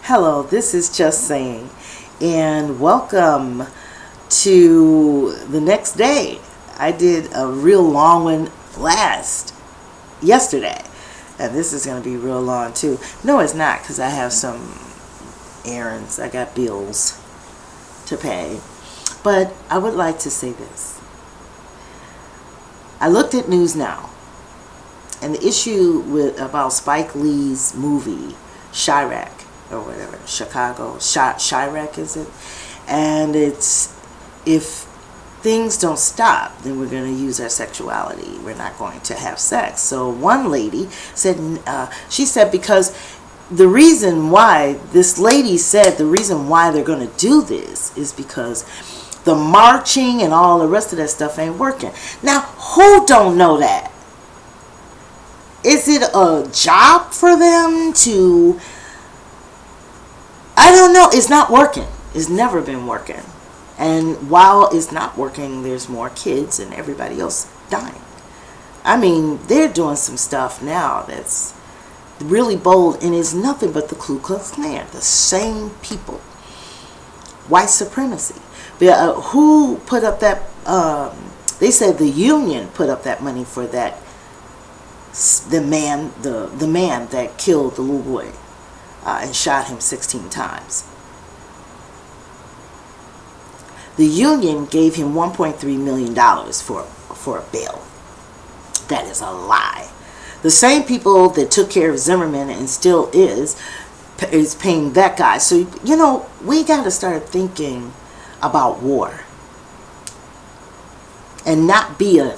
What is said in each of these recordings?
Hello, this is Just Saying, and welcome to the next day. I did a real long one yesterday, and this is going to be real long too. No, it's not, because I have some errands. I got bills to pay. But I would like to say this. I looked at News Now, and the issue about Spike Lee's movie, Chirac, or whatever, Chirac is it? And it's, if things don't stop, then we're going to use our sexuality. We're not going to have sex. So one lady said, she said, because the reason why, this lady said the reason why they're going to do this is because the marching and all the rest of that stuff ain't working. Now, who don't know that? Is it a job for them to... I don't know. It's not working. It's never been working. And while it's not working, there's more kids and everybody else dying. I mean, they're doing some stuff now that's really bold, and it's nothing but the Ku Klux Klan. The same people. White supremacy. Who put up that... they said the union put up that money for that. The man that killed the little boy. And shot him 16 times. The union gave him $1.3 million for a bail. That is a lie. The same people that took care of Zimmerman and still is paying that guy. So, you know, we got to start thinking about war. And not be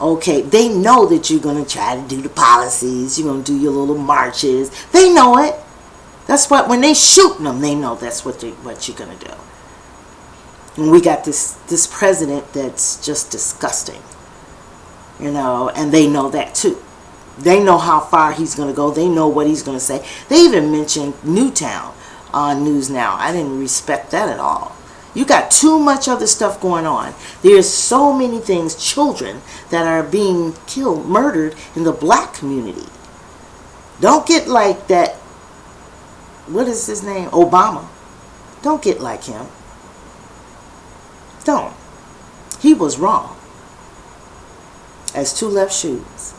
okay, they know that you're going to try to do the policies. You're going to do your little marches. They know it. That's what, when they shooting them, they know that's what you're going to do. And we got this president that's just disgusting. You know, and they know that too. They know how far he's going to go. They know what he's going to say. They even mentioned Newtown on News Now. I didn't respect that at all. You got too much other stuff going on. There's so many things, children that are being killed, murdered in the black community. Don't get like that, what is his name? Obama. Don't get like him. Don't. He was wrong. As two left shoes.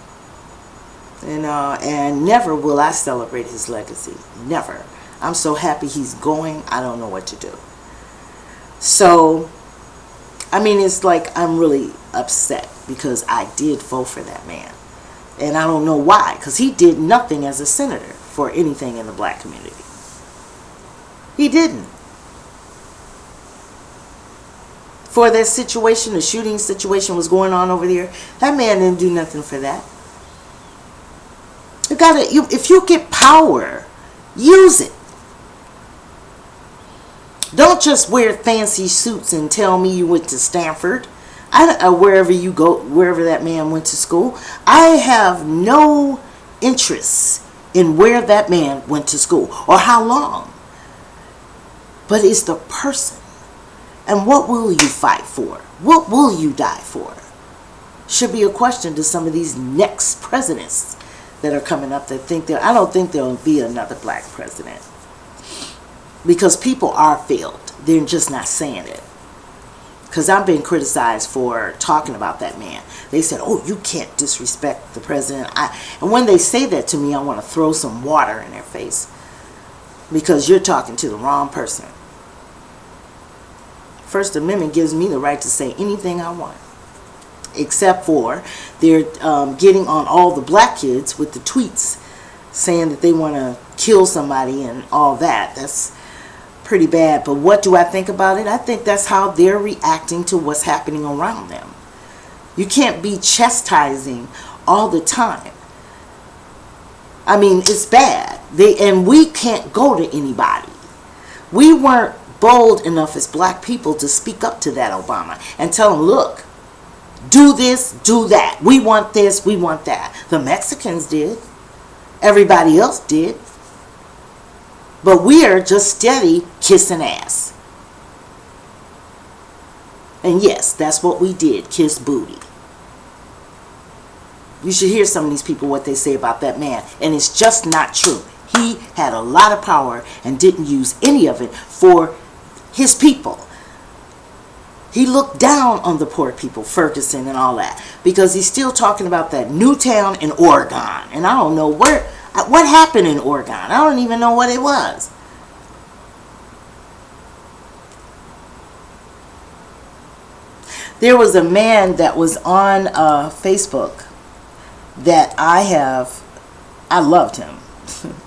And never will I celebrate his legacy. Never. I'm so happy he's going, I don't know what to do. So, I mean, it's like I'm really upset because I did vote for that man. And I don't know why, because he did nothing as a senator for anything in the black community. He didn't. For that situation, the shooting situation was going on over there, that man didn't do nothing for that. If you get power, use it. Don't just wear fancy suits and tell me you went to Stanford. Wherever you go, wherever that man went to school. I have no interest in where that man went to school or how long. But it's the person. And what will you fight for? What will you die for? Should be a question to some of these next presidents that are coming up that think I don't think there will be another black president. Because people are failed. They're just not saying it. Because I'm being criticized for talking about that man. They said, oh, you can't disrespect the president. And when they say that to me, I want to throw some water in their face. Because you're talking to the wrong person. First Amendment gives me the right to say anything I want. Except for they're getting on all the black kids with the tweets saying that they want to kill somebody and all that. That's pretty bad. But what do I think about it? I think that's how they're reacting to what's happening around them. You can't be chastising all the time. I mean, it's bad. And we can't go to anybody. We weren't bold enough as black people to speak up to that Obama and tell him, look, do this, do that. We want this, we want that. The Mexicans did. Everybody else did. But we are just steady kissing ass. And yes, that's what we did, kiss booty. You should hear some of these people, what they say about that man. And it's just not true. He had a lot of power and didn't use any of it for his people. He looked down on the poor people, Ferguson and all that, because he's still talking about that new town in Oregon. And I don't know what happened in Oregon. I don't even know what it was. There was a man that was on Facebook that I loved him.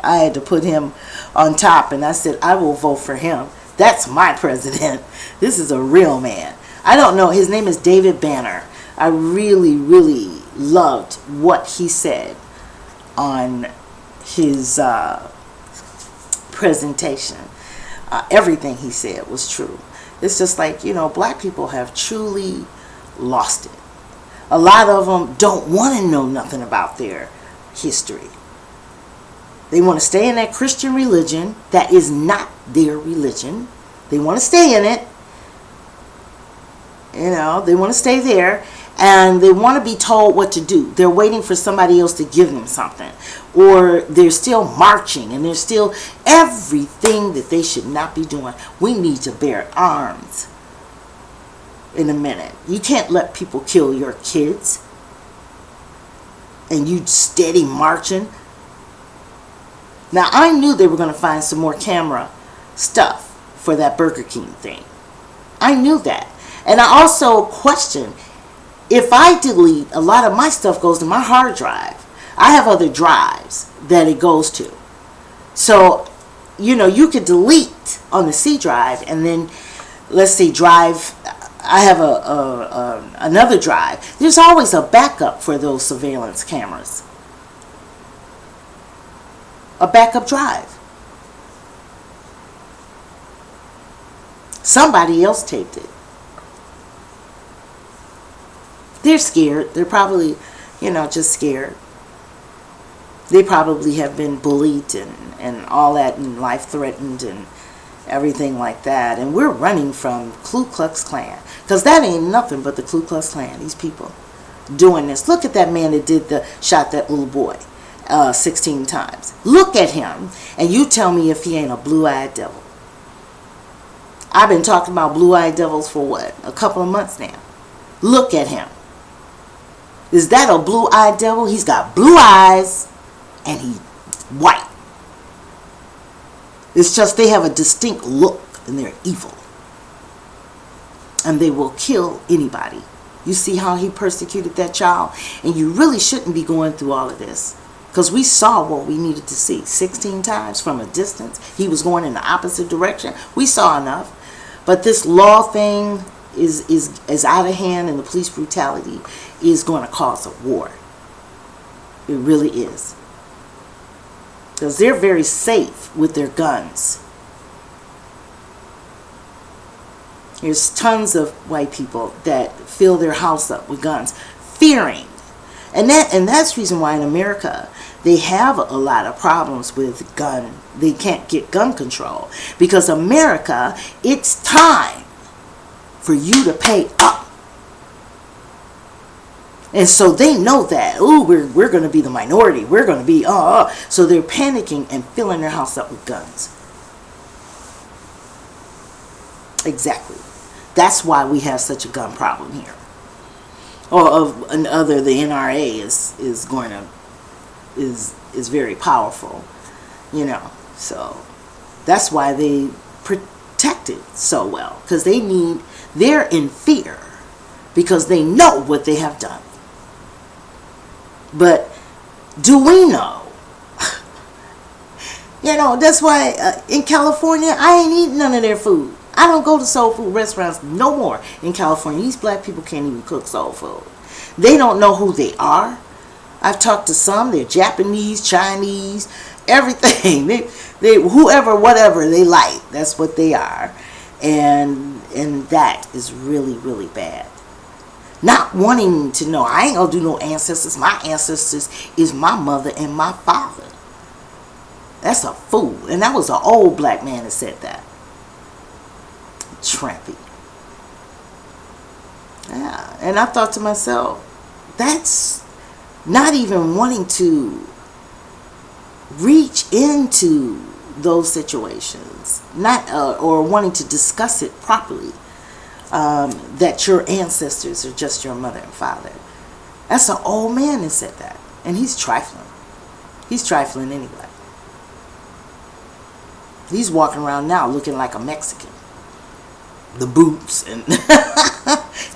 I had to put him on top, and I said, I will vote for him. That's my president. This is a real man. I don't know. His name is David Banner. I really, really loved what he said on his presentation. Everything he said was true. It's just like, black people have truly lost it. A lot of them don't want to know nothing about their history. They want to stay in that Christian religion that is not their religion. They want to stay in it. They want to stay there, and they want to be told what to do. They're waiting for somebody else to give them something. Or they're still marching, and they're still everything that they should not be doing. We need to bear arms in a minute. You can't let people kill your kids, and you steady marching. Now, I knew they were going to find some more camera stuff for that Burger King thing. I knew that. And I also questioned, if I delete, a lot of my stuff goes to my hard drive. I have other drives that it goes to. So, you could delete on the C drive, and then, let's say I have another drive. There's always a backup for those surveillance cameras. A backup drive. Somebody else taped it. They're scared. They're probably, just scared. They probably have been bullied and all that, and life threatened and everything like that. And we're running from Ku Klux Klan, because that ain't nothing but the Ku Klux Klan. These people doing this. Look at that man that shot that little boy 16 times. Look at him, and you tell me if he ain't a blue-eyed devil. I've been talking about blue-eyed devils for what? A couple of months now. Look at him. Is that a blue-eyed devil? He's got blue eyes, and he's white. It's just they have a distinct look, and they're evil. And they will kill anybody. You see how he persecuted that child? And you really shouldn't be going through all of this, because we saw what we needed to see 16 times from a distance. He was going in the opposite direction. We saw enough. But this law thing is out of hand, and the police brutality is going to cause a war. It really is. Because they're very safe with their guns. There's tons of white people that fill their house up with guns, fearing. And that's the reason why in America they have a lot of problems with gun. They can't get gun control. Because America, it's time for you to pay up. And so they know that, we're going to be the minority. We're going to be, So they're panicking and filling their house up with guns. Exactly. That's why we have such a gun problem here. The NRA is very powerful, So that's why they protect it so well, because they're in fear because they know what they have done. But do we know? That's why in California, I ain't eating none of their food. I don't go to soul food restaurants no more in California. These black people can't even cook soul food. They don't know who they are. I've talked to some. They're Japanese, Chinese, everything. They whoever, whatever they like. That's what they are. And that is really, really bad. Not wanting to know. I ain't going to do no ancestors. My ancestors is my mother and my father. That's a fool. And that was an old black man that said that. Trampy. Yeah. And I thought to myself, that's not even wanting to reach into those situations, not or wanting to discuss it properly, that your ancestors are just your mother and father. That's an old man that said that, and he's trifling. He's trifling anyway. He's walking around now looking like a Mexican. The boots and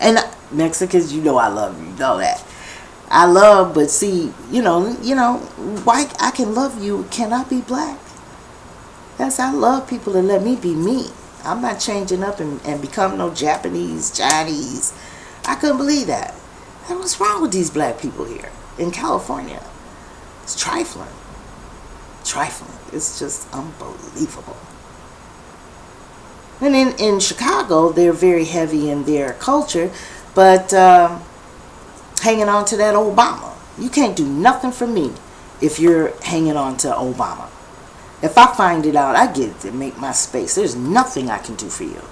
and Mexicans, you know I love you know that. I love, but see, why I can love you, can I be black? That's, I love people that let me be me. I'm not changing up and become no Japanese, Chinese. I couldn't believe that. And what's wrong with these black people here in California? It's trifling. Trifling. It's just unbelievable. And in Chicago, they're very heavy in their culture, but hanging on to that Obama. You can't do nothing for me if you're hanging on to Obama. If I find it out, I get to make my space. There's nothing I can do for you.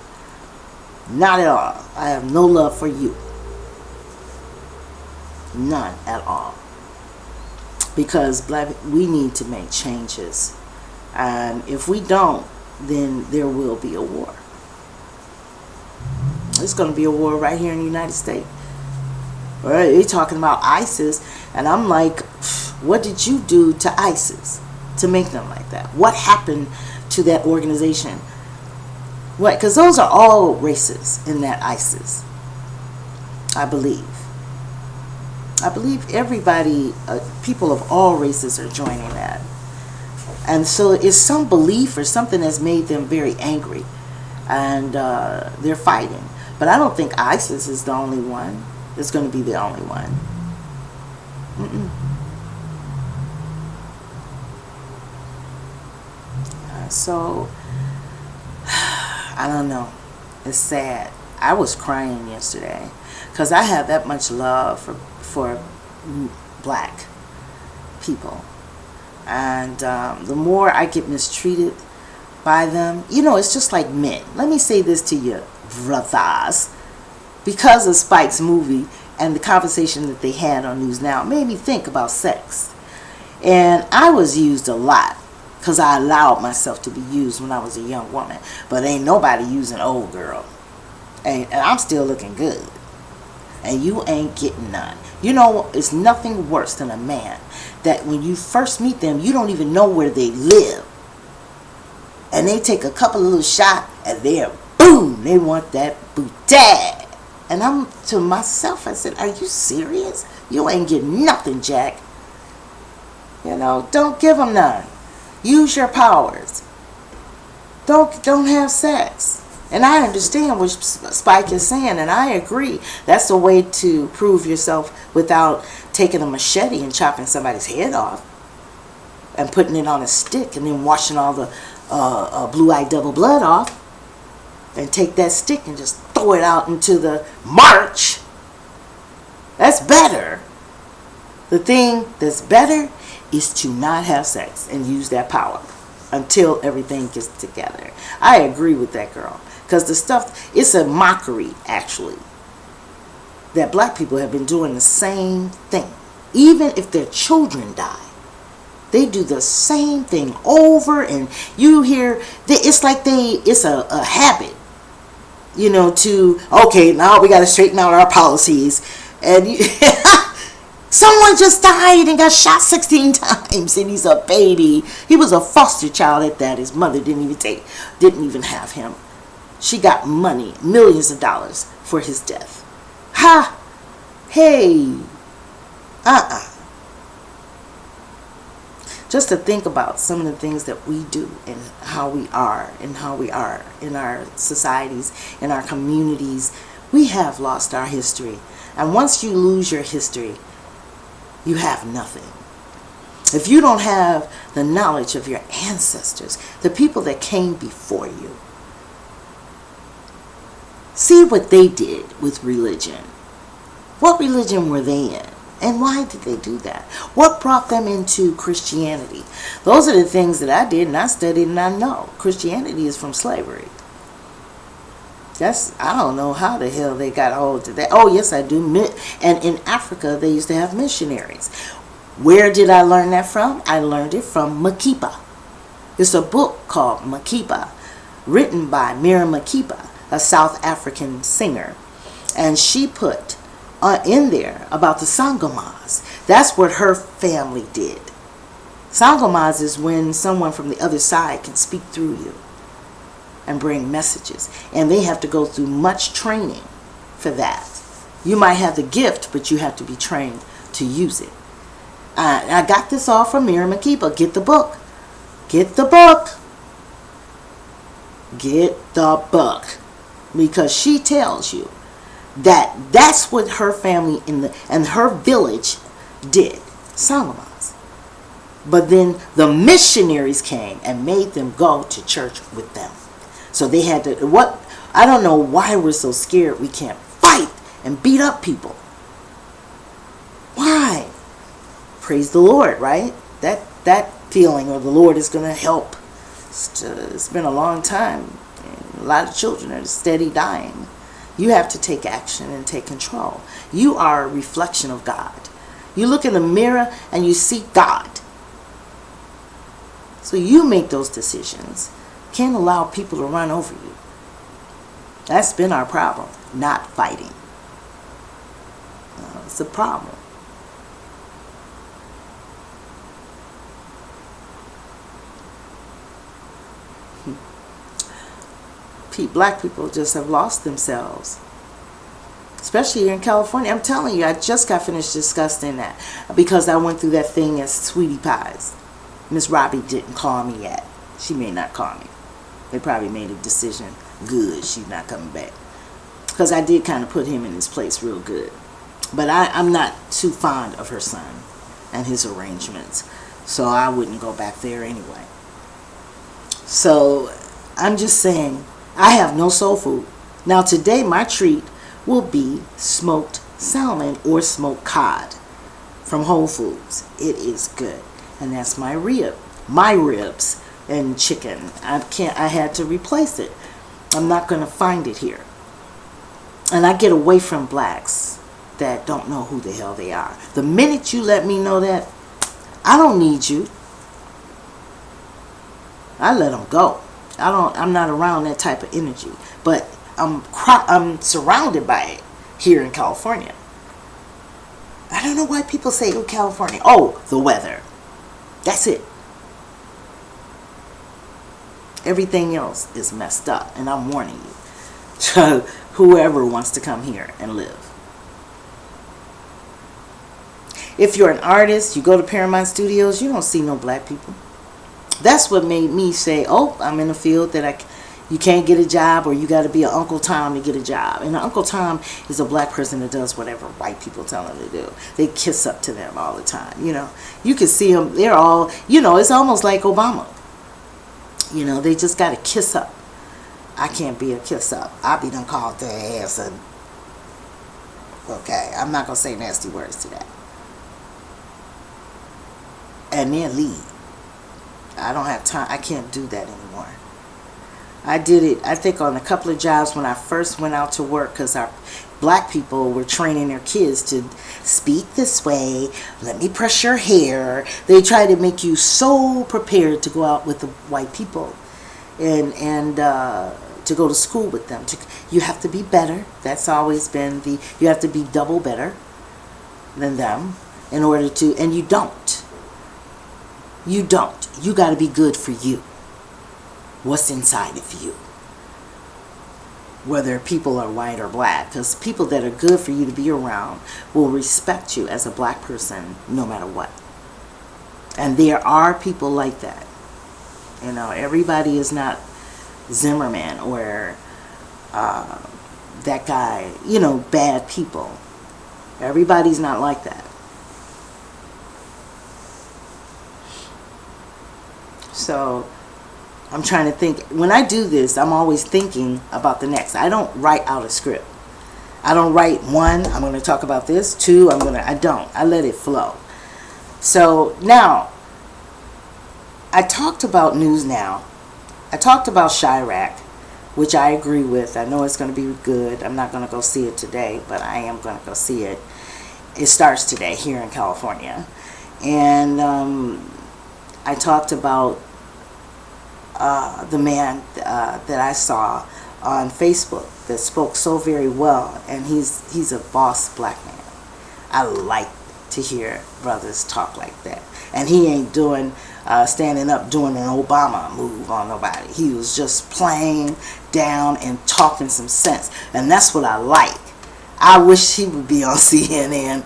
Not at all. I have no love for you. None at all. Because we need to make changes. And if we don't, then there will be a war. It's going to be a war right here in the United States. Right? They're talking about ISIS, and I'm like, what did you do to ISIS to make them like that? What happened to that organization? What? Because those are all races in that ISIS. I believe everybody, people of all races are joining that. And so it's some belief or something that's made them very angry. And they're fighting. But I don't think ISIS is the only one. It's going to be the only one. So, I don't know. It's sad. I was crying yesterday. Because I have that much love for black people. And the more I get mistreated by them, it's just like men. Let me say this to you, brothers. Because of Spike's movie and the conversation that they had on News Now, it made me think about sex. And I was used a lot because I allowed myself to be used when I was a young woman. But ain't nobody using old girl. And I'm still looking good. And you ain't getting none. It's nothing worse than a man that when you first meet them, you don't even know where they live. And they take a couple of little shots and they're boom, they want that booty. And I'm to myself, I said, are you serious? You ain't getting nothing, Jack. Don't give them none. Use your powers. Don't have sex. And I understand what Spike is saying, and I agree. That's a way to prove yourself without taking a machete and chopping somebody's head off and putting it on a stick and then washing all the blue-eyed devil blood off and take that stick and just throw it out into the march. That's better. The thing that's better is to not have sex and use that power until everything gets together. I agree with that girl. Because the stuff, it's a mockery, actually, that black people have been doing the same thing. Even if their children die, they do the same thing over, and you hear, it's like it's a habit, okay, now we got to straighten out our policies. And someone just died and got shot 16 times, and he's a baby. He was a foster child at that. His mother didn't even have him. She got money, millions of dollars for his death. Ha! Hey! Just to think about some of the things that we do and how we are in our societies, in our communities. We have lost our history. And once you lose your history, you have nothing. If you don't have the knowledge of your ancestors, the people that came before you, see what they did with religion. What religion were they in? And why did they do that? What brought them into Christianity? Those are the things that I did and I studied and I know. Christianity is from slavery. I don't know how the hell they got hold of that. Oh, yes, I do. And in Africa, they used to have missionaries. Where did I learn that from? I learned it from Makeba. It's a book called Makeba, written by Miriam Makeba, a South African singer. And she put in there about the Sangomas. That's what her family did. Sangomas is when someone from the other side can speak through you and bring messages. And they have to go through much training for that. You might have the gift, but you have to be trained to use it. I got this all from Miriam Makeba. Get the book. Get the book. Get the book. Because she tells you that that's what her family and her village did. Sangomas. But then the missionaries came and made them go to church with them. So they had to, I don't know why we're so scared we can't fight and beat up people. Why? Praise the Lord, right? That feeling of the Lord is going to help. It's been a long time. A lot of children are steady dying. You have to take action and take control. You are a reflection of God. You look in the mirror and you see God. So you make those decisions. Can't allow people to run over you. That's been our problem. Not fighting. It's a problem. Black people just have lost themselves, especially here in California. I'm telling you, I just got finished discussing that because I went through that thing as Sweetie Pies. Miss Robbie didn't call me yet. She may not call me. They probably made a decision. Good, she's not coming back, because I did kind of put him in his place real good. But I'm not too fond of her son and his arrangements, so I wouldn't go back there anyway. So I'm just saying, I have no soul food. Now today my treat will be smoked salmon or smoked cod from Whole Foods. It is good. And that's my ribs and chicken. I had to replace it. I'm not going to find it here. And I get away from blacks that don't know who the hell they are. The minute you let me know that, I don't need you, I let them go. I'm not around that type of energy, but I'm surrounded by it here in California. I don't know why people say, oh, California. Oh, the weather. That's it. Everything else is messed up, and I'm warning you. Whoever wants to come here and live. If you're an artist, you go to Paramount Studios, you don't see no black people. That's what made me say, oh, I'm in a field that you can't get a job, or you got to be an Uncle Tom to get a job. And Uncle Tom is a black person that does whatever white people tell them to do. They kiss up to them all the time, you know. You can see them, they're all, you know, it's almost like Obama. You know, they just got to kiss up. I can't be a kiss up. I'll be done called their ass. And okay, I'm not going to say nasty words to that. And then leave. I don't have time. I can't do that anymore. I did it, I think, on a couple of jobs when I first went out to work, because our black people were training their kids to speak this way, let me brush your hair. They try to make you so prepared to go out with the white people and to go to school with them. You have to be better. That's always been you have to be double better than them in order to, and you don't. You don't. You got to be good for you. What's inside of you. Whether people are white or black. Because people that are good for you to be around will respect you as a black person no matter what. And there are people like that. You know, everybody is not Zimmerman or that guy. You know, bad people. Everybody's not like that. So I'm trying to think. When I do this, I'm always thinking about the next. I don't write out a script. I don't write, 1, I'm going to talk about this. 2, I don't. I let it flow. So now, I talked about News Now. I talked about Chirac, which I agree with. I know it's going to be good. I'm not going to go see it today, but I am going to go see it. It starts today here in California. And I talked about the man that I saw on Facebook that spoke so very well, and he's a boss black man. I like to hear brothers talk like that, and he ain't doing standing up doing an Obama move on nobody. He was just playing down and talking some sense, and that's what I like. I wish he would be on CNN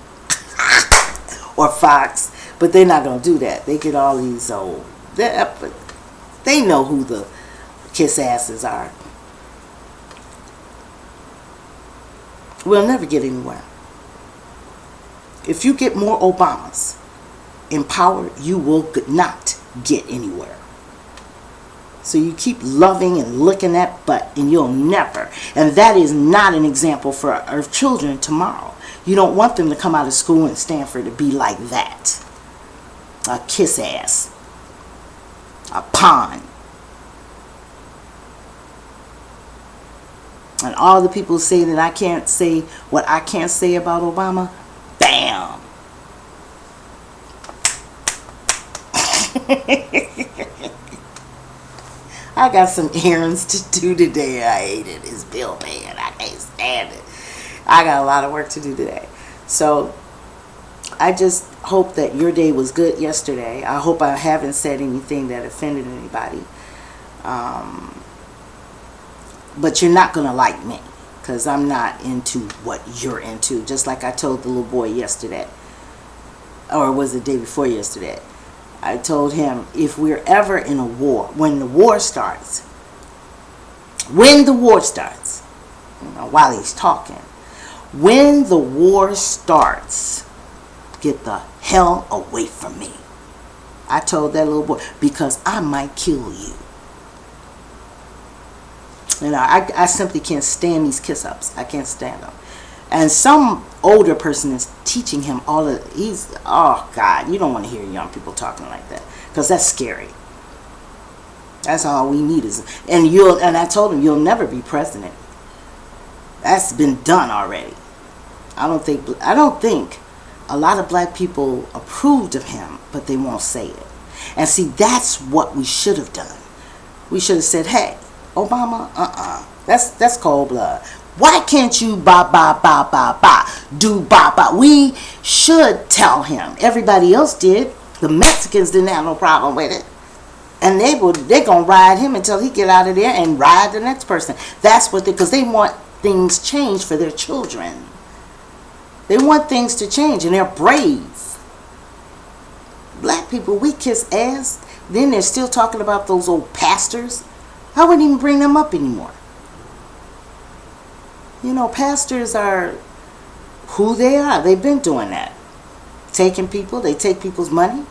or Fox, but they're not gonna do that. They get all these old. They know who the kiss asses are. We'll never get anywhere. If you get more Obamas in power, you will not get anywhere. So you keep loving and licking that butt, and you'll never. And that is not an example for our children tomorrow. You don't want them to come out of school in Stanford to be like that. A kiss ass. A pawn. And all the people say that I can't say what I can't say about Obama, bam. I got some errands to do today. I hate it. It's bill paying. I can't stand it. I got a lot of work to do today. So I just hope that your day was good yesterday. I hope I haven't said anything that offended anybody. But you're not going to like me, because I'm not into what you're into. Just like I told the little boy yesterday, or was it the day before yesterday? I told him, if we're ever in a war, when the war starts, you know, while he's talking, when the war starts, get the hell away from me. I told that little boy, because I might kill you. You know, I simply can't stand these kiss-ups. I can't stand them. And some older person is teaching him all of, oh God, you don't want to hear young people talking like that, because that's scary. That's all we need is, and I told him, you'll never be president. That's been done already. I don't think a lot of black people approved of him, but they won't say it. And see, that's what we should have done. We should have said, hey, Obama, that's cold blood. Why can't you do We should tell him. Everybody else did. The Mexicans didn't have no problem with it. And they're going to ride him until he get out of there and ride the next person. That's what because they want things changed for their children. They want things to change, and they're brave. Black people, we kiss ass. Then they're still talking about those old pastors. I wouldn't even bring them up anymore. You know, pastors are who they are. They've been doing that. They take people's money.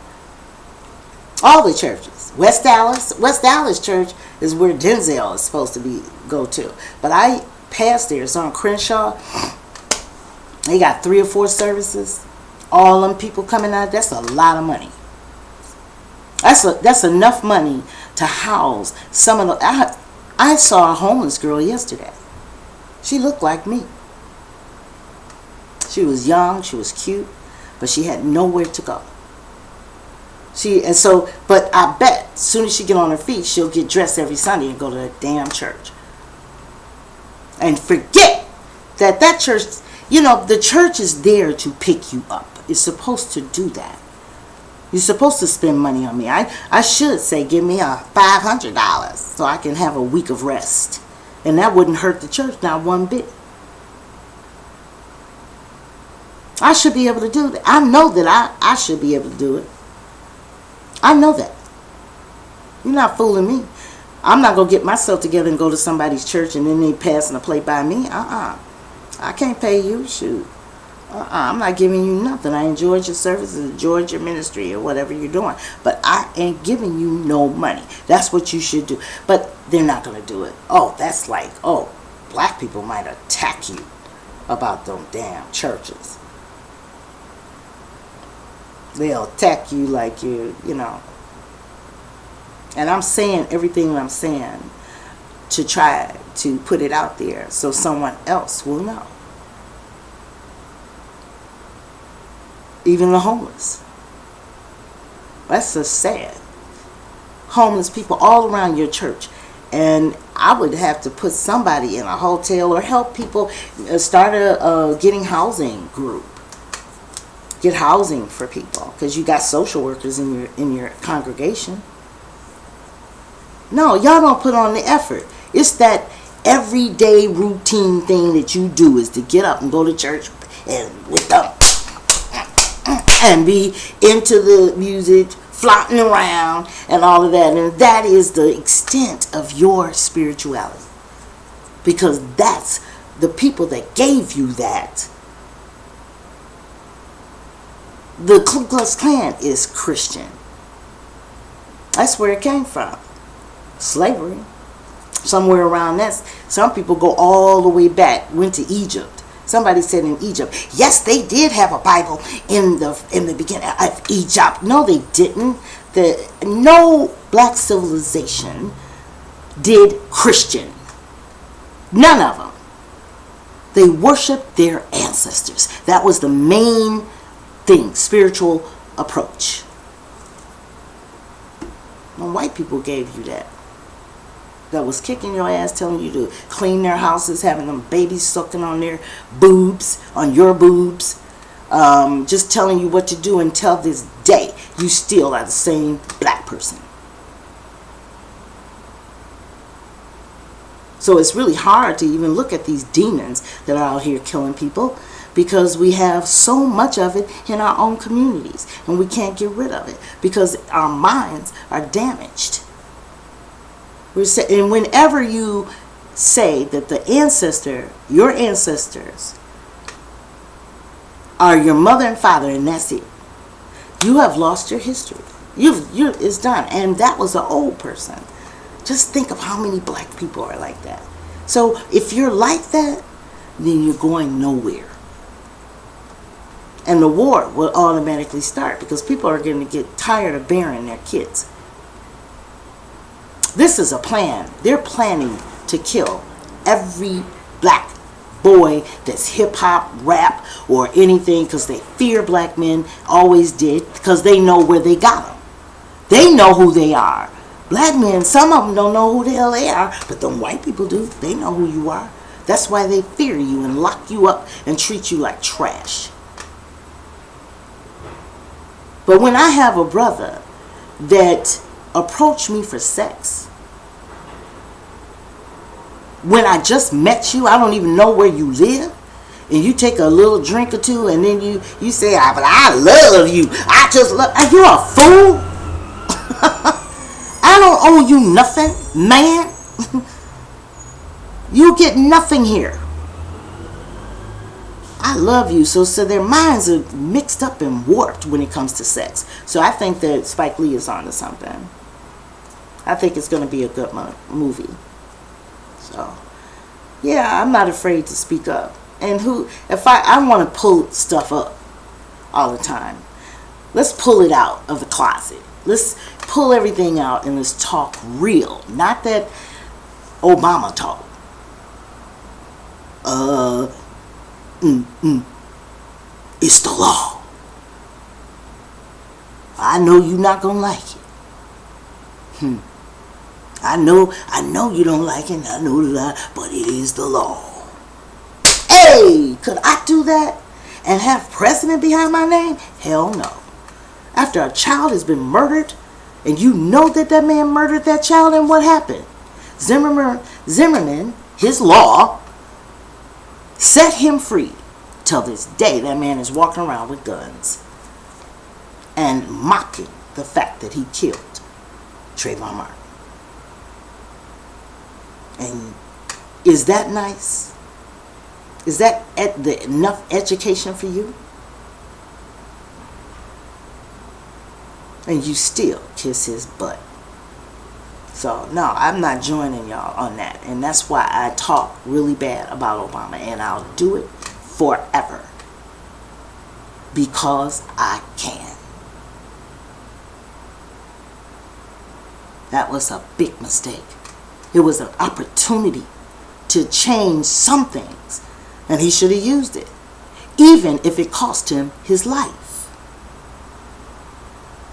All the churches. West Dallas Church is where Denzel is supposed to go to. But I passed there. It's on Crenshaw. They got 3 or 4 services. All them people coming out. That's a lot of money. That's enough money to house some of the. I saw a homeless girl yesterday. She looked like me. She was young, she was cute, but she had nowhere to go. But I bet as soon as she get on her feet, she'll get dressed every Sunday and go to the damn church. And forget that church, you know, the church is there to pick you up. It's supposed to do that. You're supposed to spend money on me. I should say, give me a $500 so I can have a week of rest. And that wouldn't hurt the church, not one bit. I should be able to do that. I know that I should be able to do it. I know that. You're not fooling me. I'm not going to get myself together and go to somebody's church and then they passing a plate by me. I can't pay you. Shoot. I'm not giving you nothing. I enjoyed your services, enjoyed your ministry or whatever you're doing. But I ain't giving you no money. That's what you should do. But they're not going to do it. Oh, that's like, black people might attack you about them damn churches. They'll attack you like you know. And I'm saying everything I'm saying to try to put it out there so someone else will know. Even the homeless. That's just sad. Homeless people all around your church. And I would have to put somebody in a hotel or help people start a getting housing group. Get housing for people, because you got social workers in your congregation. No, y'all don't put on the effort. It's that everyday routine thing that you do, is to get up and go to church and with them and be into the music, floating around and all of that. And that is the extent of your spirituality, because that's the people that gave you that. The Ku Klux Klan is Christian. That's where it came from. Slavery. Somewhere around that. Some people go all the way back, went to Egypt. Somebody said in Egypt, yes, they did have a Bible in the beginning of Egypt. No, they didn't. No black civilization did Christian. None of them. They worshiped their ancestors. That was the main thing, spiritual approach. Well, white people gave you that. That was kicking your ass, telling you to clean their houses, having them babies sucking on their boobs, on your boobs, just telling you what to do. Until this day, you still are the same black person. So it's really hard to even look at these demons that are out here killing people, because we have so much of it in our own communities, and we can't get rid of it because our minds are damaged. And whenever you say that your ancestors are your mother and father, and that's it, you have lost your history. It's done. And that was an old person. Just think of how many black people are like that. So if you're like that, then you're going nowhere. And the war will automatically start, because people are going to get tired of bearing their kids. This is a plan. They're planning to kill every black boy that's hip-hop, rap, or anything, because they fear black men, always did, because they know where they got them. They know who they are. Black men, some of them don't know who the hell they are, but them white people do. They know who you are. That's why they fear you and lock you up and treat you like trash. But when I have a brother that approached me for sex, when I just met you, I don't even know where you live, and you take a little drink or two, and then you say, but I love you. I just love. Are you a fool? I don't owe you nothing, man. You get nothing here. I love you. So their minds are mixed up and warped when it comes to sex. So I think that Spike Lee is onto something. I think it's going to be a good movie. So, yeah, I'm not afraid to speak up. And if I want to pull stuff up all the time. Let's pull it out of the closet. Let's pull everything out and let's talk real. Not that Obama talk. It's the law. I know you're not gonna like it. I know you don't like it. I know that, but it is the law. Hey, could I do that and have president behind my name? Hell no. After a child has been murdered, and you know that man murdered that child, and what happened? Zimmerman, his law, set him free. Till this day, that man is walking around with guns and mocking the fact that he killed Trayvon Martin. And is that nice? Is that enough education for you? And you still kiss his butt. So, no, I'm not joining y'all on that. And that's why I talk really bad about Obama. And I'll do it forever. Because I can. That was a big mistake. It was an opportunity to change some things. And he should have used it. Even if it cost him his life.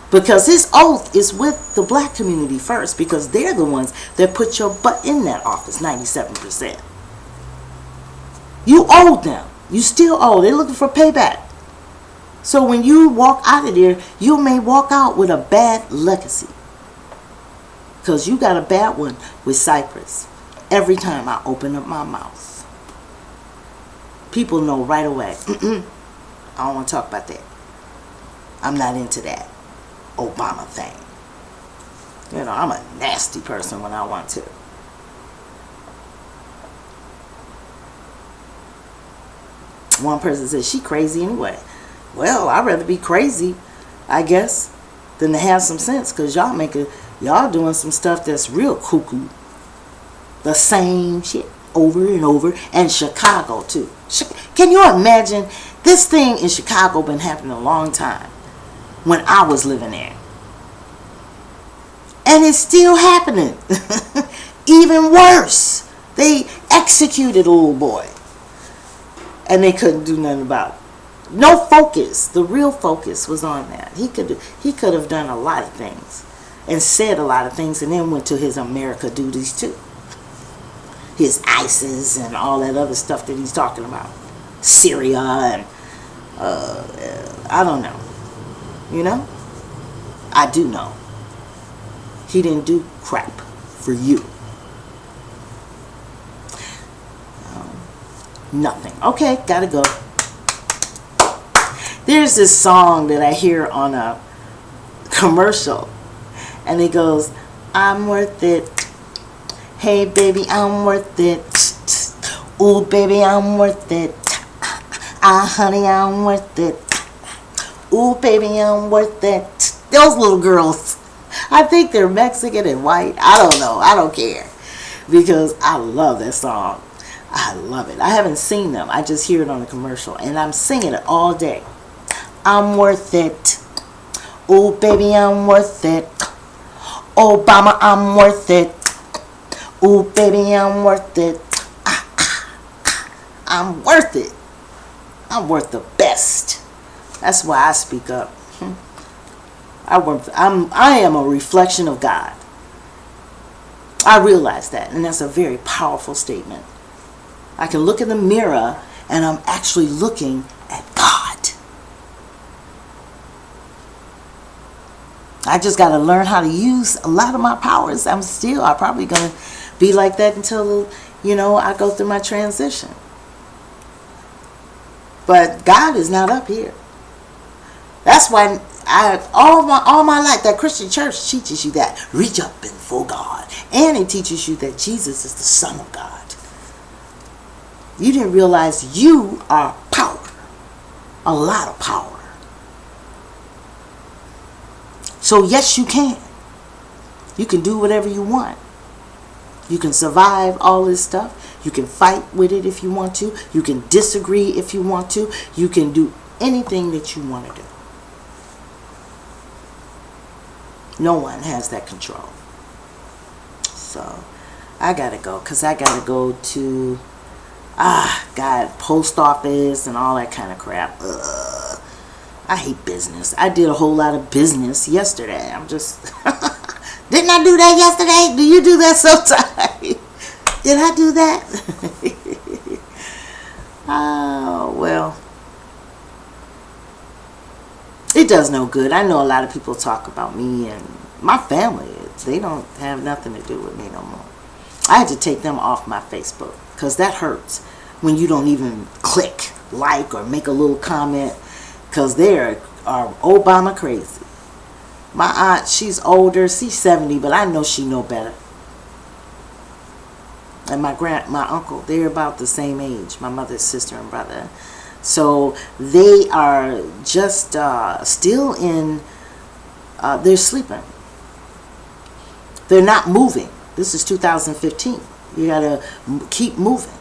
Because his oath is with the black community first, because they're the ones that put your butt in that office 97%. You owe them. You still owe. They're looking for payback. So when you walk out of there, you may walk out with a bad legacy. Because you got a bad one with Cypress. Every time I open up my mouth, people know right away. I don't want to talk about that. I'm not into that Obama thing. You know, I'm a nasty person when I want to. One person said, she crazy anyway. Well, I'd rather be crazy, I guess, than to have some sense, because y'all doing some stuff that's real cuckoo. The same shit over and over. And Chicago too. Can you imagine? This thing in Chicago been happening a long time, when I was living there. And it's still happening. Even worse. They executed a little boy. And they couldn't do nothing about it. No focus. The real focus was on that. He could have done a lot of things. And said a lot of things, and then went to his America duties too. His ISIS and all that other stuff that he's talking about. Syria and I don't know. You know? I do know. He didn't do crap for you. Nothing. Okay, gotta go. There's this song that I hear on a commercial, and it goes, I'm worth it. Hey baby, I'm worth it. Ooh baby, I'm worth it. Ah honey, I'm worth it. Ooh baby, I'm worth it. Those little girls, I think they're Mexican and white. I don't know. I don't care. Because I love that song. I love it. I haven't seen them. I just hear it on a commercial. And I'm singing it all day. I'm worth it. Oh, baby, I'm worth it. Obama, I'm worth it. Oh, baby, I'm worth it. I'm worth it. I'm worth the best. That's why I speak up. I am a reflection of God. I realize that, and that's a very powerful statement. I can look in the mirror and I'm actually looking at God. I just got to learn how to use a lot of my powers. I'm probably going to be like that until, I go through my transition. But God is not up here. That's why all my life, that Christian church teaches you that. Reach up before God. And it teaches you that Jesus is the Son of God. You didn't realize you are power. A lot of power. So yes, you can. You can do whatever you want. You can survive all this stuff. You can fight with it if you want to. You can disagree if you want to. You can do anything that you want to do. No one has that control. So I gotta go, because I gotta go to post office and all that kind of crap. I hate business. I did a whole lot of business yesterday. I'm just didn't I do that yesterday? Do you do that sometimes? Did I do that? Oh, well. It does no good. I know a lot of people talk about me and my family. They don't have nothing to do with me no more. I had to take them off my Facebook, because that hurts when you don't even click like or make a little comment, because they are Obama crazy. My aunt, she's older. She's 70, but I know she know better. And my uncle, they're about the same age. My mother's sister and brother. So they are just still in, they're sleeping. They're not moving. This is 2015. You got to keep moving.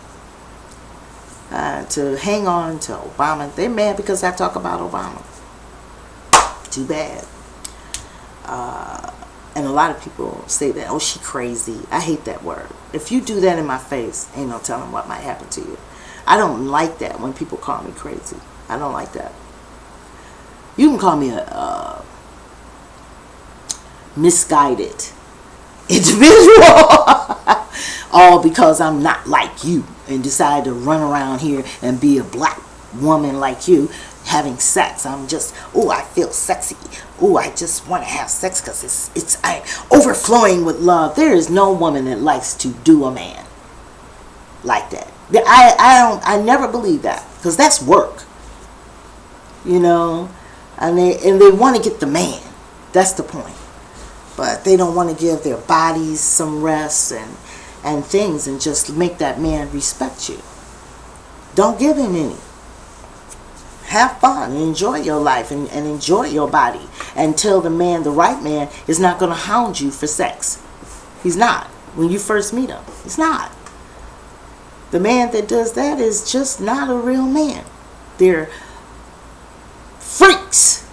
To hang on to Obama. They're mad because I talk about Obama. Too bad. And a lot of people say that, oh, she crazy. I hate that word. If you do that in my face, ain't no telling what might happen to you. I don't like that when people call me crazy. I don't like that. You can call me misguided individual. All because I'm not like you and decide to run around here and be a black woman like you having sex. I'm just, oh, I feel sexy. Oh, I just want to have sex because I'm overflowing with love. There is no woman that likes to do a man like that. I never believe that, because that's work, you know, and they want to get the man. That's the point. But they don't want to give their bodies some rest and things, and just make that man respect you. Don't give him any. Have fun and enjoy your life and enjoy your body until the right man is not going to hound you for sex. He's not. When you first meet him, he's not. The man that does that is just not a real man. They're freaks.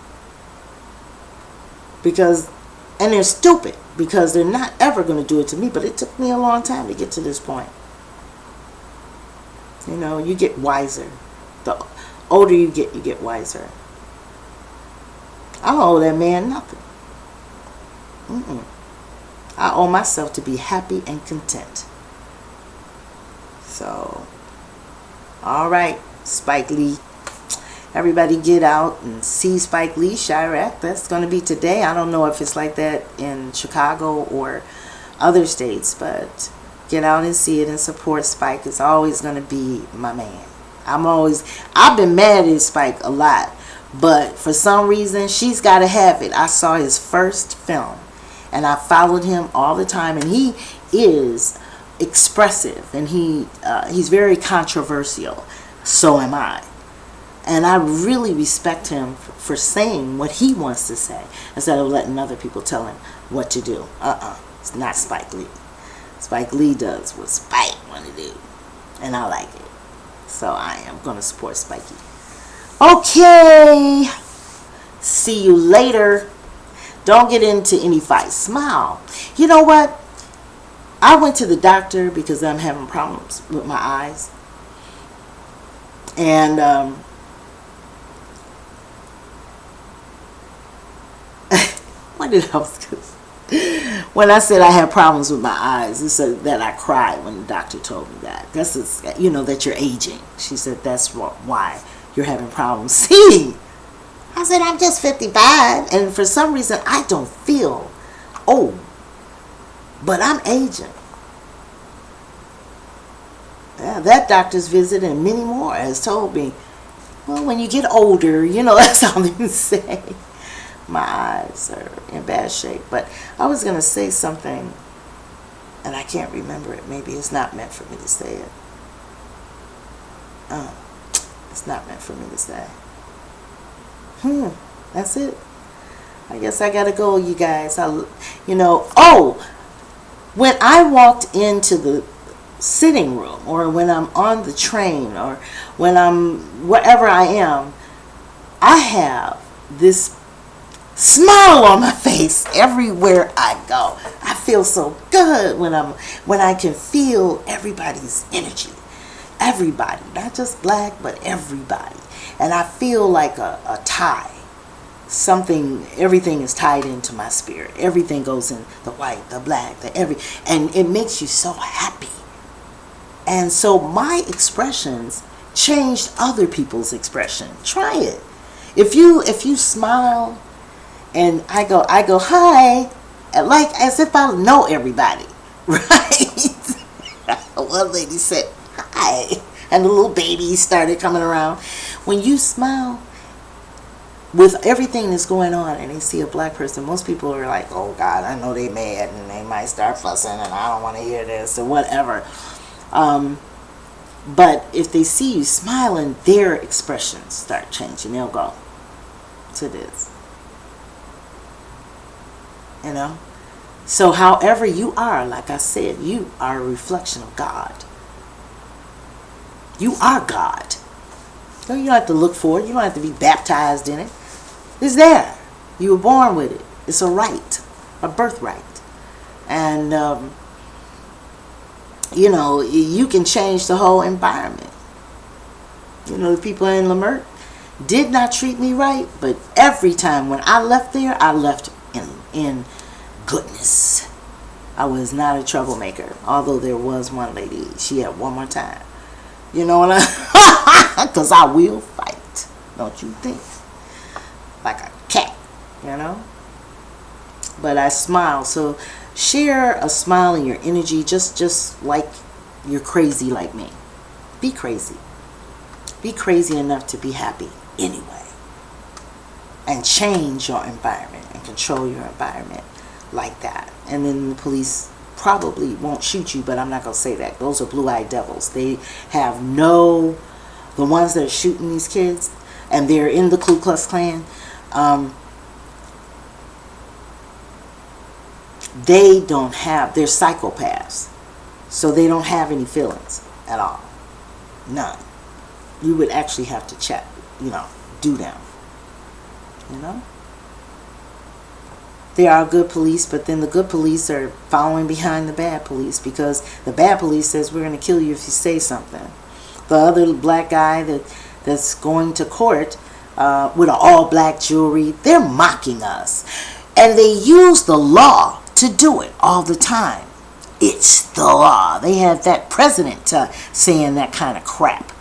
And they're stupid, because they're not ever going to do it to me. But it took me a long time to get to this point. You know, you get wiser. The older you get wiser. I don't owe that man nothing. I owe myself to be happy and content. So, all right, Spike Lee. Everybody get out and see Spike Lee, Chirac. That's going to be today. I don't know if it's like that in Chicago or other states, but get out and see it and support Spike. It's always going to be my man. I've been mad at Spike a lot, but for some reason, she's got to have it. I saw his first film, and I followed him all the time, and he is expressive, and he's very controversial. So am I. And I really respect him for saying what he wants to say, instead of letting other people tell him what to do. It's not Spike Lee. Spike Lee does what Spike want to do, and I like it. So I am going to support Spikey. Okay. See you later. Don't get into any fights. Smile. You know what? I went to the doctor because I'm having problems with my eyes. And what did I was going to say? When I said I had problems with my eyes, it said that I cried when the doctor told me that. That's that you're aging. She said that's why you're having problems seeing. I said I'm just 55, and for some reason I don't feel old, but I'm aging. Yeah, that doctor's visit and many more has told me, well, when you get older, that's all they say. My eyes are in bad shape. But I was going to say something, and I can't remember it. Maybe it's not meant for me to say it. It's not meant for me to say. That's it. I guess I got to go, you guys. When I walked into the sitting room, or when I'm on the train, or when I'm wherever I am, I have this smile on my face everywhere I go. I feel so good when I can feel everybody's energy. Everybody, not just black, but everybody. And I feel like a tie. Everything is tied into my spirit. Everything goes in the white, the black, and it makes you so happy. And so my expressions changed other people's expression. Try it. If you smile, and I go hi, like as if I know everybody, right? One lady said hi, and the little babies started coming around. When you smile, with everything that's going on, and they see a black person, most people are like, oh God, I know they mad, and they might start fussing, and I don't want to hear this, or whatever. But if they see you smiling, their expressions start changing. They'll go to this. So however you are, like I said, you are a reflection of God. You are God. So you don't have to look for it. You don't have to be baptized in it. It's there. You were born with it. It's a right, a birthright. And, you can change the whole environment. The people in Leimert did not treat me right, but every time when I left there, I left in goodness. I was not a troublemaker. Although there was one lady, she had one more time. You know what I because I will fight. Don't you think? Like a cat, you know? But I smile. So share a smile in your energy, just like you're crazy like me. Be crazy. Be crazy enough to be happy anyway. And change your environment and control your environment like that. And then the police probably won't shoot you, but I'm not going to say that. Those are blue-eyed devils. They have no, the ones that are shooting these kids, and they're in the Ku Klux Klan, they don't have, they're psychopaths. So they don't have any feelings at all. None. You would actually have to check, do them. You know? There are good police, but then the good police are following behind the bad police because the bad police says we're going to kill you if you say something. The other black guy that's going to court with all black jewelry, they're mocking us. And they use the law to do it all the time. It's the law. They have that president saying that kind of crap.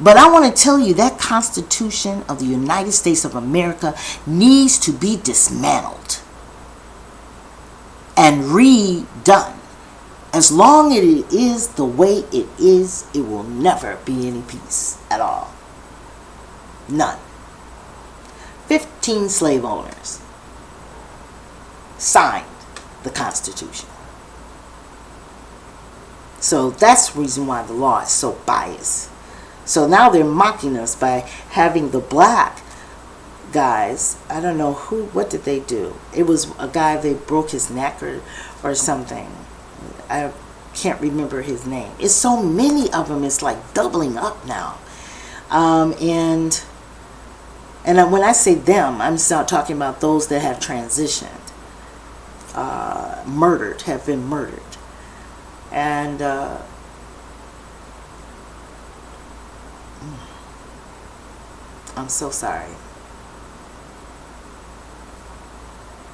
But I want to tell you that Constitution of the United States of America needs to be dismantled and redone. As long as it is the way it is, it will never be any peace at all. None. 15 slave owners signed the Constitution. So that's the reason why the law is so biased. So now they're mocking us by having the black guys, I don't know what did they do? It was a guy, they broke his neck or something. I can't remember his name. It's so many of them, it's like doubling up now. And when I say them, I'm not talking about those that have transitioned, have been murdered. And I'm so sorry.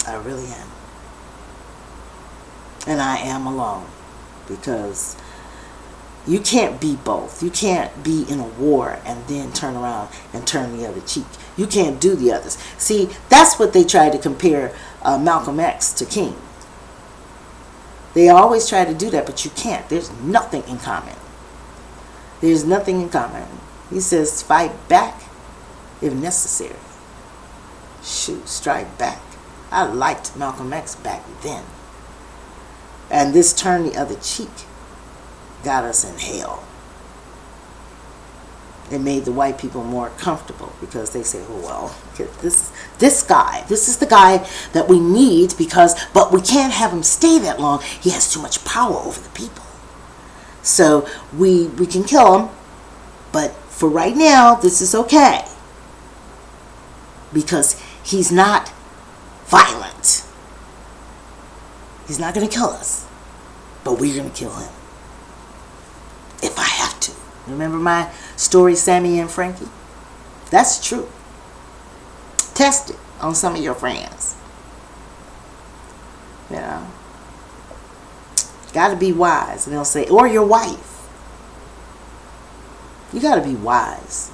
I really am. And I am alone. Because you can't be both. You can't be in a war and then turn around and turn the other cheek. You can't do the others. See, that's what they try to compare Malcolm X to King. They always try to do that, but you can't. There's nothing in common. There's nothing in common. He says, fight back if necessary. Shoot, strike back. I liked Malcolm X back then. And this turn the other cheek got us in hell. It made the white people more comfortable because they say, oh, well, this guy, this is the guy that we need but we can't have him stay that long. He has too much power over the people. So we can kill him, but for right now, this is okay. Because he's not violent. He's not going to kill us, but we're going to kill him. If I have to. Remember my story, Sammy and Frankie? That's true. Test it on some of your friends. You know? Got to be wise. And they'll say, or your wife. You got to be wise.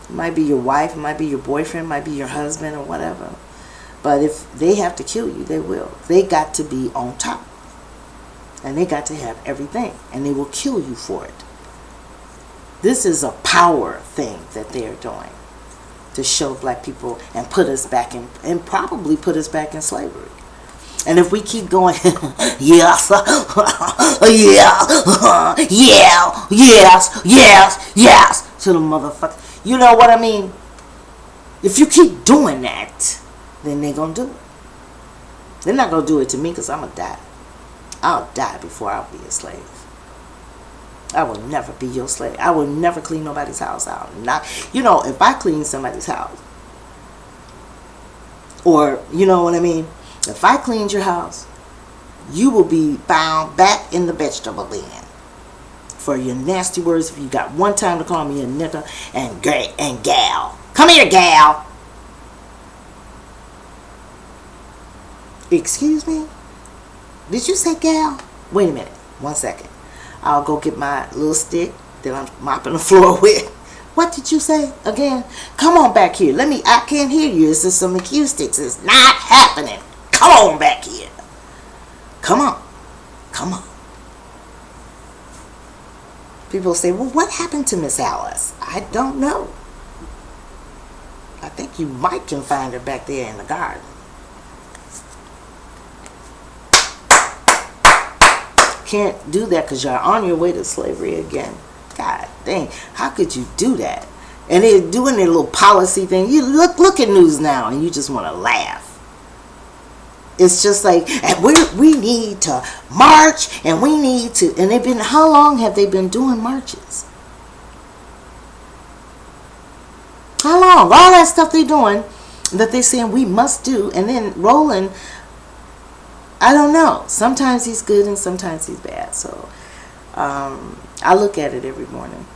It might be your wife, it might be your boyfriend, it might be your husband or whatever. But if they have to kill you, they will. They got to be on top. And they got to have everything. And they will kill you for it. This is a power thing that they are doing. To show black people and put us back in, and probably put us back in slavery. And if we keep going, yes, yes, to the motherfucker. You know what I mean? If you keep doing that, then they're going to do it. They're not going to do it to me because I'm going to die. I'll die before I'll be a slave. I will never be your slave. I will never clean nobody's house out. Not, if I clean somebody's house, or, you know what I mean? If I cleaned your house, you will be bound back in the vegetable bin. For your nasty words, if you got one time to call me a nigger and gal. Come here, gal. Excuse me? Did you say gal? Wait a minute. 1 second. I'll go get my little stick that I'm mopping the floor with. What did you say again? Come on back here. I can't hear you. It's just some acoustics. It's not happening. Come on back here. Come on. Come on. People say, well, what happened to Miss Alice? I don't know. I think you might can find her back there in the garden. Can't do that because you're on your way to slavery again. God dang, how could you do that? And they're doing their little policy thing. You look at news now and you just want to laugh. It's just like, and we need to march and we need to, and how long have they been doing marches? How long? All that stuff they're doing that they're saying we must do, and then Roland, I don't know. Sometimes he's good and sometimes he's bad. So I look at it every morning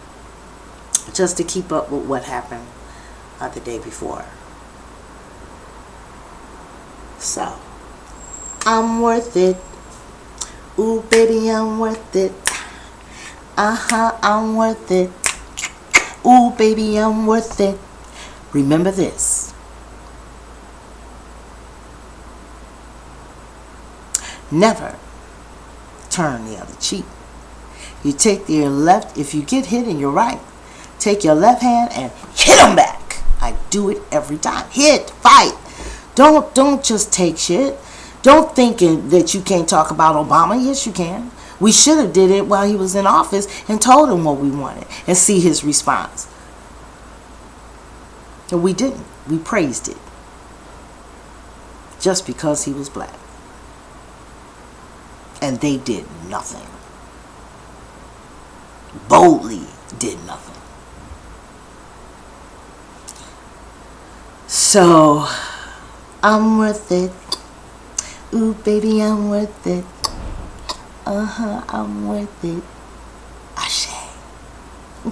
just to keep up with what happened the day before. So I'm worth it. Ooh, baby, I'm worth it. I'm worth it. Ooh, baby, I'm worth it. Remember this. Never turn the other cheek. You take your left, if you get hit and you're right, take your left hand and hit them back. I do it every time. Hit, fight. Don't just take shit. Don't think that you can't talk about Obama. Yes, you can. We should have did it while he was in office and told him what we wanted and see his response. And we didn't. We praised it. Just because he was black. And they did nothing. Boldly did nothing. So, I'm worth it. Ooh, baby, I'm worth it. I'm worth it.